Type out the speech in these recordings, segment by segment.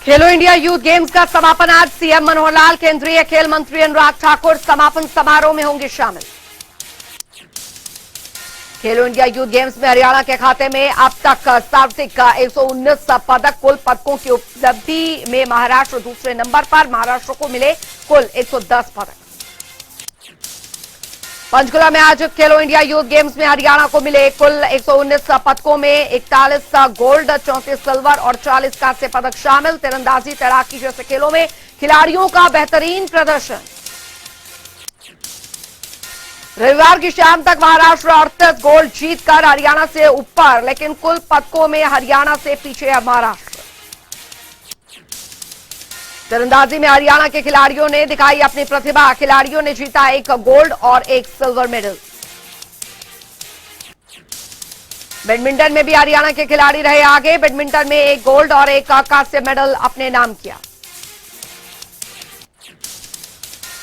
खेलो India youth games का समापन आज। सीएम मनोहर लाल, केंद्रीय खेल मंत्री अनुराग ठाकुर समापन समारोह में होंगे शामिल। खेलो इंडिया यूथ गेम्स में हरियाणा के खाते में अब तक सर्वाधिक 119 पदक। कुल पदकों की उपलब्धि में महाराष्ट्र दूसरे नंबर पर। महाराष्ट्र को मिले कुल 110 पदक। पंचकुला में आज खेलो इंडिया यूथ गेम्स में हरियाणा को मिले कुल 119 पदकों में 41 गोल्ड, 34 सिल्वर और 40 कांस्य पदक शामिल। तीरंदाजी, तैराकी जैसे खेलों में खिलाड़ियों का बेहतरीन प्रदर्शन। रविवार की शाम तक महाराष्ट्र 38 गोल्ड जीतकर हरियाणा से ऊपर, लेकिन कुल पदकों में हरियाणा से पीछे है महाराष्ट्र। तीरंदाजी में हरियाणा के खिलाड़ियों ने दिखाई अपनी प्रतिभा। खिलाड़ियों ने जीता 1 गोल्ड और 1 सिल्वर मेडल। बैडमिंटन में भी हरियाणा के खिलाड़ी रहे आगे। बैडमिंटन में 1 गोल्ड और 1 कांस्य मेडल अपने नाम किया।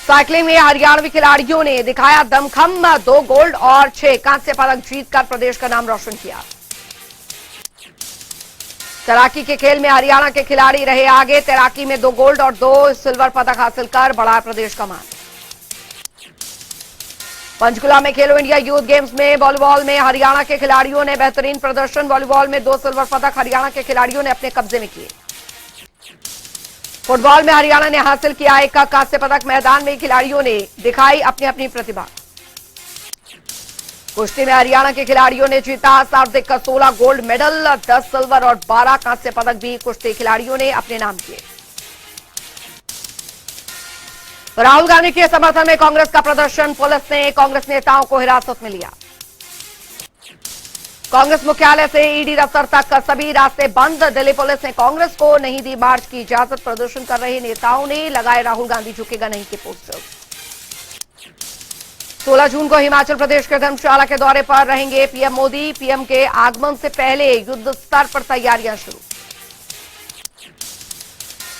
साइकिलिंग में हरियाणवी खिलाड़ियों ने दिखाया दमखम। 2 गोल्ड और 6 कांस्य पदक जीतकर प्रदेश का नाम रोशन किया। तैराकी के खेल में हरियाणा के खिलाड़ी रहे आगे। तैराकी में 2 गोल्ड और 2 सिल्वर पदक हासिल कर बढ़ाया प्रदेश का मान। पंचकुला में खेलो इंडिया यूथ गेम्स में वॉलीबॉल में हरियाणा के खिलाड़ियों ने बेहतरीन प्रदर्शन। वॉलीबॉल में 2 सिल्वर पदक हरियाणा के खिलाड़ियों ने अपने कब्जे में किए। फुटबॉल में हरियाणा ने हासिल किया 1 कांस्य पदक। मैदान में खिलाड़ियों ने दिखाई अपनी अपनी प्रतिभा। कुश्ती में हरियाणा के खिलाड़ियों ने जीता सर्वाधिक 16 गोल्ड मेडल, 10 सिल्वर और 12 कांस्य पदक भी कुश्ती खिलाड़ियों ने अपने नाम किए। राहुल गांधी के समर्थन में कांग्रेस का प्रदर्शन। पुलिस ने कांग्रेस नेताओं को हिरासत में लिया। कांग्रेस मुख्यालय से ईडी दफ्तर तक सभी रास्ते बंद। दिल्ली पुलिस ने कांग्रेस को नहीं दी मार्च की इजाजत। प्रदर्शन कर रहे नेताओं ने लगाए राहुल गांधी झुकेगा नहीं के पोस्टर्स। 16 जून को हिमाचल प्रदेश के धर्मशाला के दौरे पर रहेंगे पीएम मोदी। पीएम के आगमन से पहले युद्ध स्तर पर तैयारियां शुरू।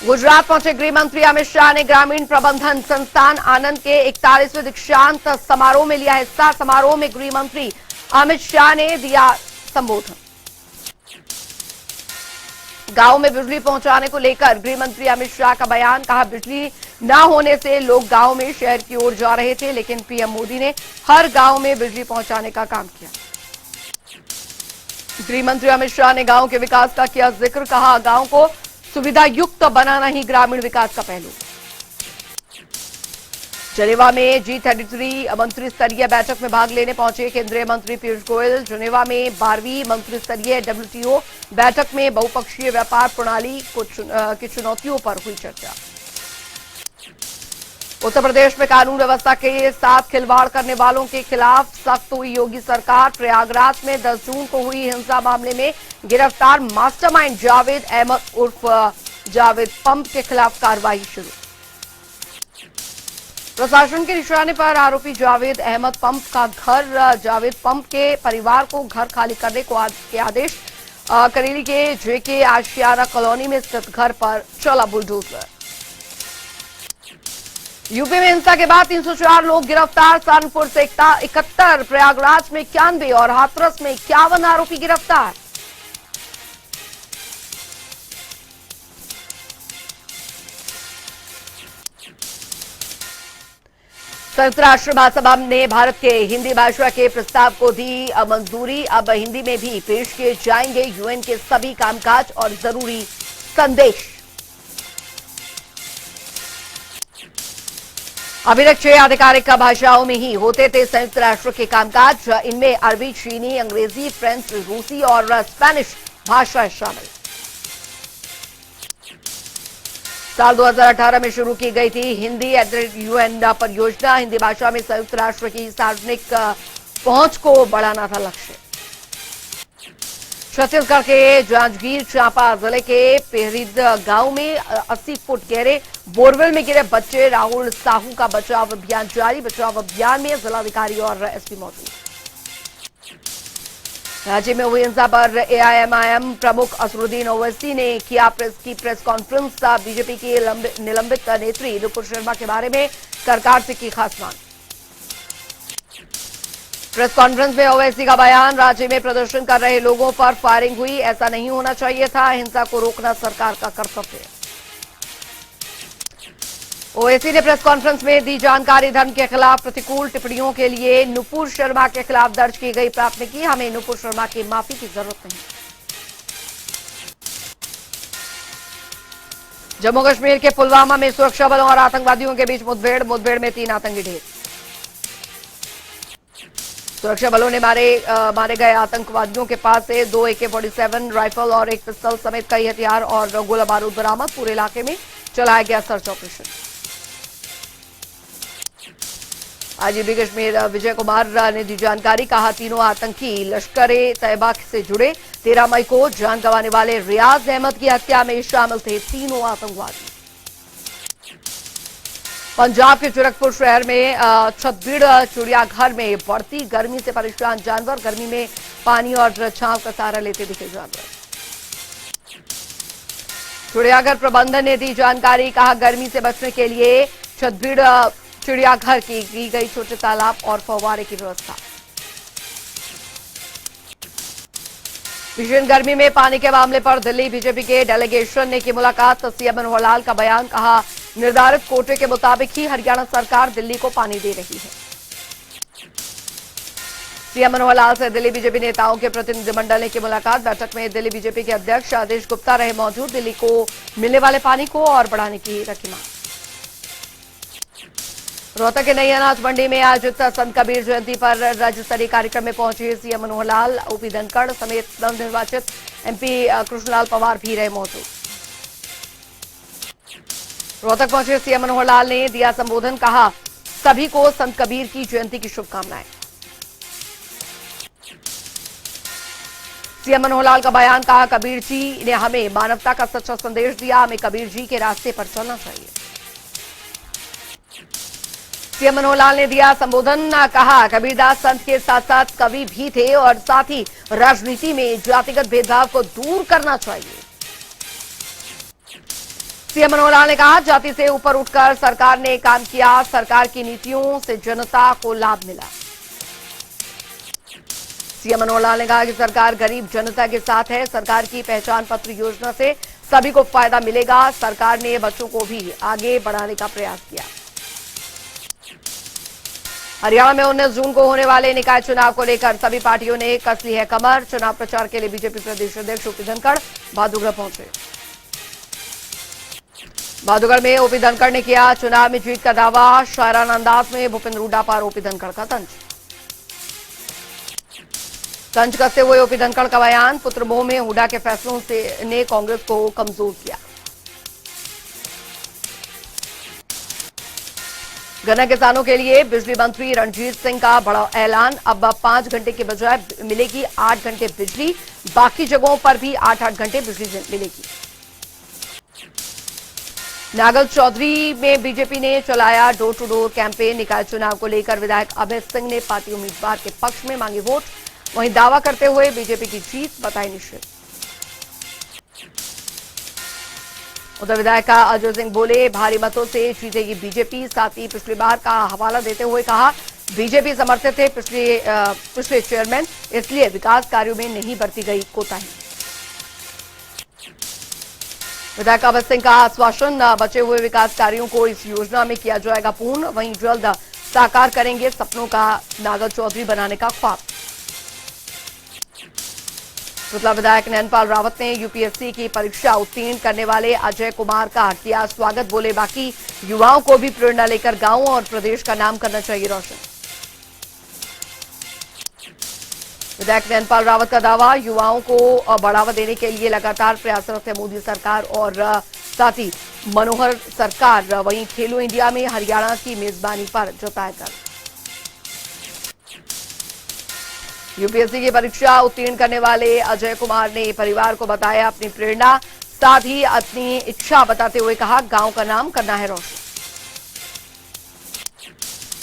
गुजरात पहुंचे गृह मंत्री अमित शाह ने ग्रामीण प्रबंधन संस्थान आनंद के 41वें दीक्षांत समारोह में लिया हिस्सा। समारोह में गृह मंत्री अमित शाह ने दिया संबोधन। गांव में बिजली पहुंचाने को लेकर गृह मंत्री अमित शाह का बयान। कहा, बिजली न होने से लोग गांव में शहर की ओर जा रहे थे, लेकिन पीएम मोदी ने हर गांव में बिजली पहुंचाने का काम किया। गृह मंत्री अमित शाह ने गांव के विकास का किया जिक्र। कहा, गांव को सुविधा युक्त बनाना ही ग्रामीण विकास का पहलू। जनेवा में G33 मंत्री स्तरीय बैठक में भाग लेने पहुंचे केंद्रीय मंत्री पीयूष गोयल। जनेवा में 12वीं मंत्री स्तरीय WTO बैठक में बहुपक्षीय व्यापार प्रणाली की चुनौतियों पर हुई चर्चा। उत्तर प्रदेश में कानून व्यवस्था के साथ खिलवाड़ करने वालों के खिलाफ सख्त हुई योगी सरकार। प्रयागराज में 10 जून को हुई हिंसा मामले में गिरफ्तार मास्टरमाइंड जावेद अहमद उर्फ जावेद पंप के खिलाफ कार्रवाई शुरू। प्रशासन के निशाने पर आरोपी जावेद अहमद पंप का घर। जावेद पंप के परिवार को घर खाली करने के आदेश। करेली के जेके आशियाना कॉलोनी में स्थित घर पर चला बुलडोजर। यूपी में हिंसा के बाद 304 लोग गिरफ्तार। सहारनपुर से 71, प्रयागराज में 91 और हाथरस में 51 आरोपी गिरफ्तार। संयुक्त राष्ट्र महासभा ने भारत के हिंदी भाषा के प्रस्ताव को दी मंजूरी। अब हिंदी में भी पेश किए जाएंगे यूएन के सभी कामकाज और जरूरी संदेश। अभी तक 6 आधिकारिक भाषाओं में ही होते थे संयुक्त राष्ट्र के कामकाज। इनमें अरबी, चीनी, अंग्रेजी, फ्रेंच, रूसी और स्पेनिश भाषा शामिल। साल 2018 में शुरू की गई थी हिंदी @UN परियोजना। हिंदी भाषा में संयुक्त राष्ट्र की सार्वजनिक पहुंच को बढ़ाना था लक्ष्य। छत्तीसगढ़ के जांजगीर चांपा जिले के पेहरिद गांव में 80 फुट गहरे बोरवेल में गिरे बच्चे। राहुल साहू का बचाव अभियान जारी। बचाव अभियान में जिलाधिकारी और एसपी मौजूद। राज्य में हुई हिंसा पर AIMIM प्रमुख असरुद्दीन ओवैसी ने किया प्रेस कॉन्फ्रेंस। बीजेपी की निलंबित नेत्री नुपुर शर्मा के बारे में सरकार से की खास मांग। प्रेस कॉन्फ्रेंस में ओवैसी का बयान, राज्य में प्रदर्शन कर रहे लोगों पर फायरिंग हुई, ऐसा नहीं होना चाहिए था, हिंसा को रोकना सरकार का कर्तव्य है। ओवैसी ने प्रेस कॉन्फ्रेंस में दी जानकारी, धर्म के खिलाफ प्रतिकूल टिप्पणियों के लिए नुपुर शर्मा के खिलाफ दर्ज की गई प्राथमिकी, हमें नुपुर शर्मा की माफी की जरूरत नहीं। जम्मू कश्मीर के पुलवामा में सुरक्षा बलों और आतंकवादियों के बीच मुठभेड़ में 3 आतंकी ढेर। सुरक्षा बलों ने मारे गए आतंकवादियों के पास से 2 AK-47 राइफल और 1 पिस्तौल समेत कई हथियार और गोला बारूद बरामद। पूरे इलाके में चलाया गया search operation. IGP Kashmir Vijay Kumar ने दी जानकारी, कहा तीनों आतंकी लश्कर-ए-तैयबा से जुड़े। 13 मई को जान गंवाने वाले रियाज अहमद की हत्या में शामिल थे तीनों आतंकवादी। पंजाब के गोरखपुर शहर में छतबीड़ चिड़ियाघर में बढ़ती गर्मी से परेशान जानवर, गर्मी में पानी और छांव का सहारा लेते दिखे जानवर। चिड़ियाघर प्रबंधन ने दी जानकारी, कहा गर्मी से बचने के लिए छतबीड़ चिड़ियाघर की गई छोटे तालाब और फव्वारे की व्यवस्था। भीषण गर्मी में पानी के मामले पर दिल्ली बीजेपी के डेलीगेशन ने की मुलाकात। सीएम मनोहर लाल का बयान, कहा निर्धारित कोटे के मुताबिक ही हरियाणा सरकार दिल्ली को पानी दे रही है। सीएम मनोहर लाल से दिल्ली बीजेपी नेताओं के प्रतिनिधिमंडल ने की मुलाकात। बैठक में दिल्ली बीजेपी के अध्यक्ष आदेश गुप्ता रहे मौजूद। दिल्ली को मिलने वाले पानी को और बढ़ाने की रखी मांग। रोहतक के नई अनाज मंडी में आयोजित संत कबीर जयंती पर राज्य स्तरीय कार्यक्रम में पहुंचे सीएम मनोहर लाल। ओपी धनखड़ समेत नवनिर्वाचित एमपी कृष्णलाल पंवार भी रहे मौजूद। रोहतक पहुंचे सीएम मनोहर लाल ने दिया संबोधन, कहा सभी को संत कबीर की जयंती की शुभकामनाएं। सीएम मनोहर लाल का बयान, कहा कबीर जी ने हमें मानवता का सच्चा संदेश दिया, हमें कबीर जी के रास्ते पर चलना चाहिए। सीएम मनोहर लाल ने दिया संबोधन, कहा कबीरदास संत के साथ साथ कवि भी थे और साथ ही राजनीति में जातिगत भेदभाव को दूर करना चाहिए। सीएम मनोहर लाल ने कहा जाति से ऊपर उठकर सरकार ने काम किया, सरकार की नीतियों से जनता को लाभ मिला। सीएम मनोहर लाल ने कहा कि सरकार गरीब जनता के साथ है, सरकार की पहचान पत्र योजना से सभी को फायदा मिलेगा। सरकार ने बच्चों को भी आगे बढ़ाने का प्रयास किया। हरियाणा में 19 जून को होने वाले निकाय चुनाव को लेकर सभी पार्टियों ने कस ली है कमर। चुनाव प्रचार के लिए बीजेपी प्रदेश अध्यक्ष ओपी धनखड़ बहादुरगढ़ पहुंचे। बहादुरगढ़ में ओपी धनखड़ ने किया चुनाव में जीत का दावा। शायराना अंदाज में भूपेंद्र हुड्डा पर ओपी धनखड़ का तंज कसते हुए ओपी धनखड़ का बयान, पुत्र मोह में हुड्डा के फैसलों से ने कांग्रेस को कमजोर किया। गन्ना किसानों के लिए बिजली मंत्री रणजीत सिंह का बड़ा ऐलान, अब 5 घंटे के बजाय मिलेगी 8 घंटे बिजली, बाकी जगहों पर भी 8-8 घंटे बिजली मिलेगी। नागल चौधरी में बीजेपी ने चलाया डोर टू डोर कैंपेन। निकाय चुनाव को लेकर विधायक अभय सिंह ने पार्टी उम्मीदवार के पक्ष में मांगे वोट, वहीं दावा करते हुए बीजेपी की जीत बताई निश्चित। उधर विधायक अजय सिंह बोले भारी मतों से जीतेगी बीजेपी, साथ ही पिछली बार का हवाला देते हुए कहा बीजेपी समर्थित थे पिछले चेयरमैन, इसलिए विकास कार्यों में नहीं बरती गई कोताही। विधायक अभय सिंह का आश्वासन, बचे हुए विकास कार्यों को इस योजना में किया जाएगा पूर्ण, वहीं जल्द साकार करेंगे सपनों का नागल चौधरी बनाने का ख्वाब। रुतला विधायक नैनपाल रावत ने यूपीएससी की परीक्षा उत्तीर्ण करने वाले अजय कुमार का किया स्वागत, बोले बाकी युवाओं को भी प्रेरणा लेकर गांव और प्रदेश का नाम करना चाहिए रोशन। विधायक नैनपाल रावत का दावा, युवाओं को बढ़ावा देने के लिए लगातार प्रयासरत है मोदी सरकार और साथ ही मनोहर सरकार। वहीं खेलो इंडिया में हरियाणा की मेजबानी पर जताया कर यूपीएससी की परीक्षा उत्तीर्ण करने वाले अजय कुमार ने परिवार को बताया अपनी प्रेरणा, साथ ही अपनी इच्छा बताते हुए कहा गांव का नाम करना है रोशन।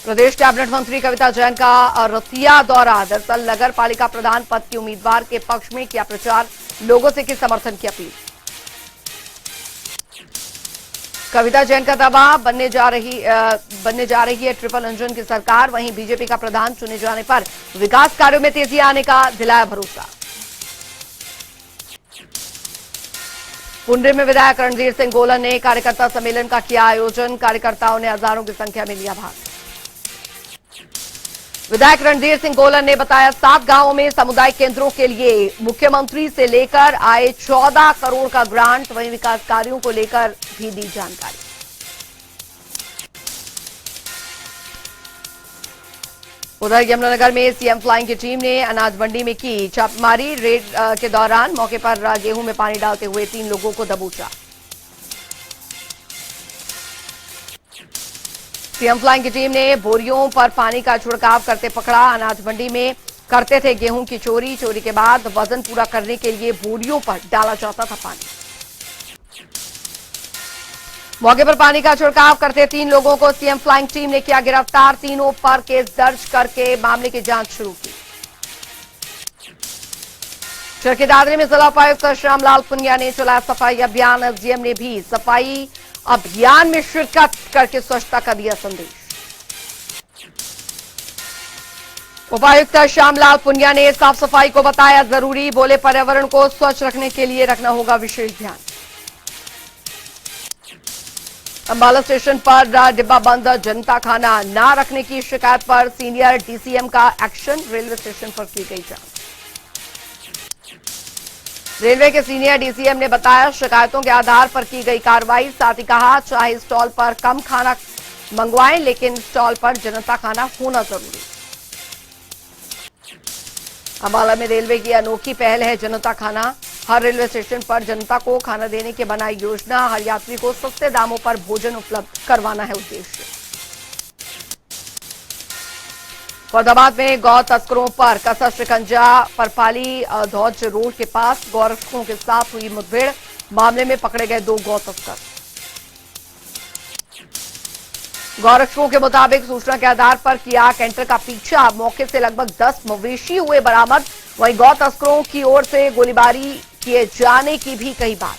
प्रदेश कैबिनेट मंत्री कविता जैन का रतिया दौरा, दरअसल नगर पालिका प्रधान पद के उम्मीदवार के पक्ष में किया प्रचार, लोगों से की समर्थन की अपील। कविता जैन का दावा, बनने जा रही है ट्रिपल इंजन की सरकार। वहीं बीजेपी का प्रधान चुने जाने पर विकास कार्यों में तेजी आने का दिलाया भरोसा। पुंडरी में विधायक रणधीर सिंह गोलन ने कार्यकर्ता सम्मेलन का किया आयोजन। कार्यकर्ताओं ने हजारों की संख्या में लिया भाग। विधायक रणधीर सिंह गोलन ने बताया 7 गांवों में सामुदायिक केंद्रों के लिए मुख्यमंत्री से लेकर आए 14 करोड़ का ग्रांट। वहीं विकास कार्यों को लेकर भी दी जानकारी। उधर यमुनानगर में सीएम फ्लाइंग की टीम ने अनाज मंडी में की छापेमारी। रेड के दौरान मौके पर गेहूं में पानी डालते हुए 3 लोगों को दबोचा। सीएम फ्लाइंग की टीम ने बोरियों पर पानी का छिड़काव करते पकड़ा। अनाज मंडी में करते थे गेहूं की चोरी। चोरी के बाद वजन पूरा करने के लिए बोरियों पर डाला जाता था पानी। मौके पर पानी का छिड़काव करते 3 लोगों को सीएम फ्लाइंग टीम ने किया गिरफ्तार। तीनों पर केस दर्ज करके मामले की जांच शुरू की। चरखी दादरी में जिला उपायुक्त श्यामलाल पुनिया ने चलाया सफाई अभियान। एसडीएम ने भी सफाई अभियान में शिरकत करके स्वच्छता का दिया संदेश। उपायुक्त श्यामलाल पुनिया ने साफ सफाई को बताया जरूरी। बोले पर्यावरण को स्वच्छ रखने के लिए रखना होगा विशेष ध्यान। अंबाला स्टेशन पर डिब्बा बंद जनता खाना ना रखने की शिकायत पर सीनियर डीसीएम का एक्शन। रेलवे स्टेशन पर की गई जांच। रेलवे के सीनियर डीसीएम ने बताया शिकायतों के आधार पर की गई कार्रवाई। साथ ही कहा चाहे स्टॉल पर कम खाना मंगवाएं लेकिन स्टॉल पर जनता खाना होना जरूरी। अंबाला में रेलवे की अनोखी पहल है जनता खाना। हर रेलवे स्टेशन पर जनता को खाना देने की बनाई योजना। हर यात्री को सस्ते दामों पर भोजन उपलब्ध करवाना है उद्देश्य। फरीदाबाद में गौ तस्करों पर कसा शिकंजा। परपाली धौज रोड के पास गौरक्षकों के साथ हुई मुठभेड़। मामले में पकड़े गए 2 गौ तस्कर। गौरक्षकों के मुताबिक सूचना के आधार पर किया कैंटर का पीछा। मौके से लगभग 10 मवेशी हुए बरामद। वहीं गौ तस्करों की ओर से गोलीबारी किए जाने की भी कही बात।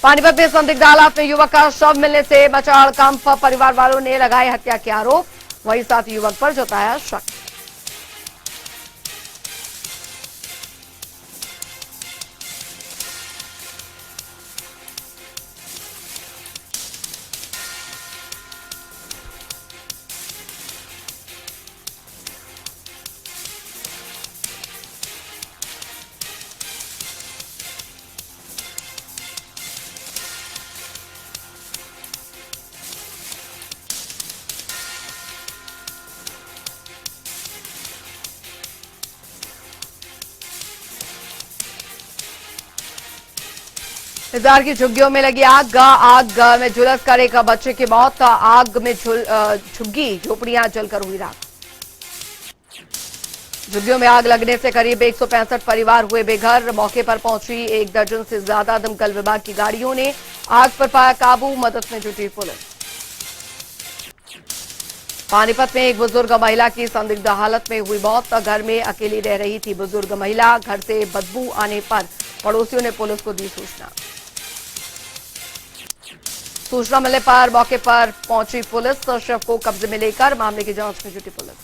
पानीपत में संदिग्ध हालात में युवक का शव मिलने से मचा हड़कंप। परिवार वालों ने लगाए हत्या के आरोप। वहीं साथ युवक पर जताया शक। इंतजार की झुग्गियों में लगी आग। आग में झुलस कर एक बच्चे की मौत। आग में झुग्गी झोपड़ियां जलकर हुई राख। झुग्गियों में आग लगने से करीब 165 परिवार हुए बेघर। मौके पर पहुंची 1 दर्जन से ज्यादा दमकल विभाग की गाड़ियों ने आग पर पाया काबू। मदद में जुटी पुलिस। पानीपत में एक बुजुर्ग महिला की संदिग्ध हालत में हुई मौत। घर में अकेली रह रही थी बुजुर्ग महिला। घर से बदबू आने पर पड़ोसियों ने पुलिस को दी सूचना। सूचना मिलने पर मौके पर पहुंची पुलिस। शव को कब्जे में लेकर मामले की जांच में जुटी पुलिस।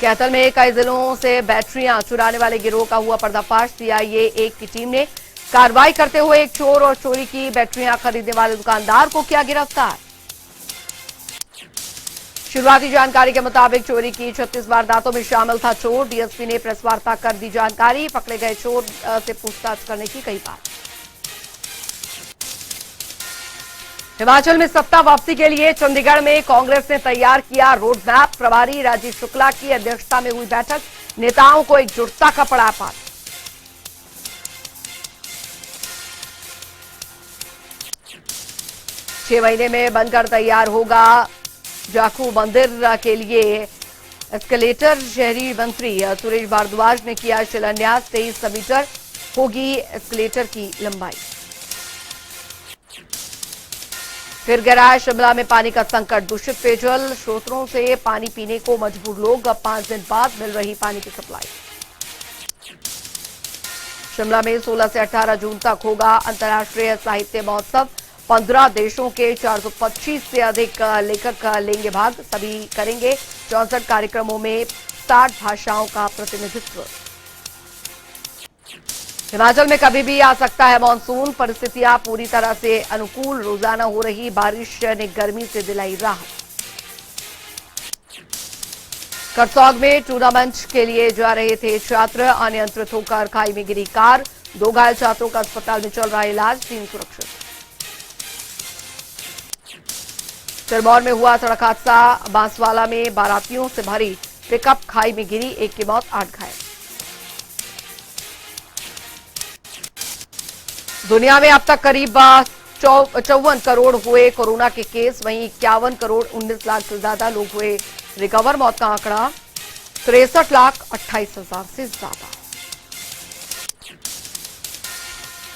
कैथल में कई जिलों से बैटरियां चुराने वाले गिरोह का हुआ पर्दाफाश। सीआईए 1 की टीम ने कार्रवाई करते हुए एक चोर और चोरी की बैटरियां खरीदने वाले दुकानदार को किया गिरफ्तार। शुरुआती जानकारी के मुताबिक चोरी की 36 वारदातों में शामिल था चोर। डीएसपी ने प्रेस वार्ता कर दी जानकारी। पकड़े गए चोर से पूछताछ करने की कही बात। हिमाचल में सत्ता वापसी के लिए चंडीगढ़ में कांग्रेस ने तैयार किया रोड मैप। प्रभारी राजीव शुक्ला की अध्यक्षता में हुई बैठक। नेताओं को एकजुटता का पड़ा पाठ। छह महीने में बनकर तैयार होगा जाखू मंदिर के लिए एस्केलेटर। शहरी मंत्री सुरेश भारद्वाज ने किया शिलान्यास। 23 मीटर होगी एस्केलेटर की लंबाई। फिर गहराया शिमला में पानी का संकट। दूषित पेयजल स्रोतों से पानी पीने को मजबूर लोग। अब 5 दिन बाद मिल रही पानी की सप्लाई। शिमला में 16 से 18 जून तक होगा अंतर्राष्ट्रीय साहित्य महोत्सव। 15 देशों के 425 से अधिक लेखक लेंगे भाग। सभी करेंगे 64 कार्यक्रमों में 60 भाषाओं का प्रतिनिधित्व। हिमाचल में कभी भी आ सकता है मानसून। परिस्थितियां पूरी तरह से अनुकूल। रोजाना हो रही बारिश ने गर्मी से दिलाई राहत। करसौग में टूर्नामेंट के लिए जा रहे थे छात्र, अनियंत्रित होकर खाई में गिरी कार। 2 घायल छात्रों का अस्पताल में चल रहा इलाज, 3 सुरक्षित। सिरमौर में हुआ सड़क हादसा। बांसवाला में बारातियों से भरी पिकअप खाई में गिरी, 1 की मौत, 8 घायल। दुनिया में अब तक करीब 54 करोड़ हुए कोरोना के केस। वहीं 51 करोड़ 19 लाख से ज्यादा लोग हुए रिकवर। मौत का आंकड़ा 63,28,000 से ज्यादा।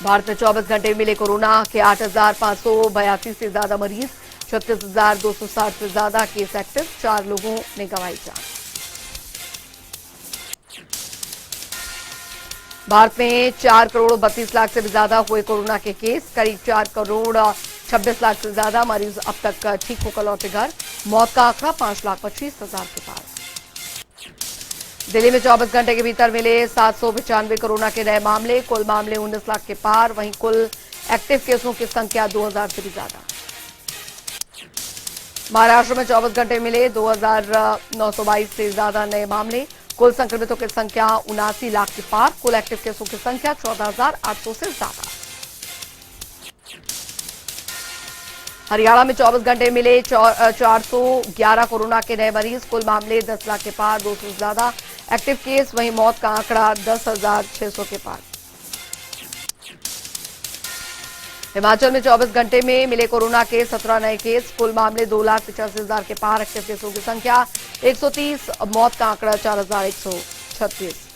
भारत में 24 घंटे में मिले कोरोना के 8,582 से ज्यादा मरीज। 36,260 से ज्यादा केस एक्टिव। 4 लोगों ने गंवाई जान। भारत में 4 करोड़ 32 लाख से भी ज्यादा हुए कोरोना के केस। करीब 4 करोड़ 26 लाख से ज्यादा मरीज अब तक ठीक होकर लौटे घर। मौत का आंकड़ा 5,25,000 के पार। दिल्ली में 24 घंटे के भीतर मिले 795 कोरोना के नए मामले। कुल मामले 19 लाख के पार। वहीं कुल एक्टिव केसों की संख्या 2000 से भी ज्यादा। महाराष्ट्र में 24 घंटे मिले 2,922 से ज्यादा नए मामले। कुल संक्रमितों की संख्या 79 लाख के पार। कुल एक्टिव केसों की संख्या 14,800 से ज्यादा। हरियाणा में 24 घंटे मिले 411 कोरोना के नए मरीज। कुल मामले 10 लाख के पार, 200 से ज्यादा एक्टिव केस। वहीं मौत का आंकड़ा 10,600 के पार। हिमाचल में 24 घंटे में मिले कोरोना के 17 नए केस। कुल मामले 2,85,000 के पार। एक्टिव केसों की संख्या 130। मौत का आंकड़ा 4,136।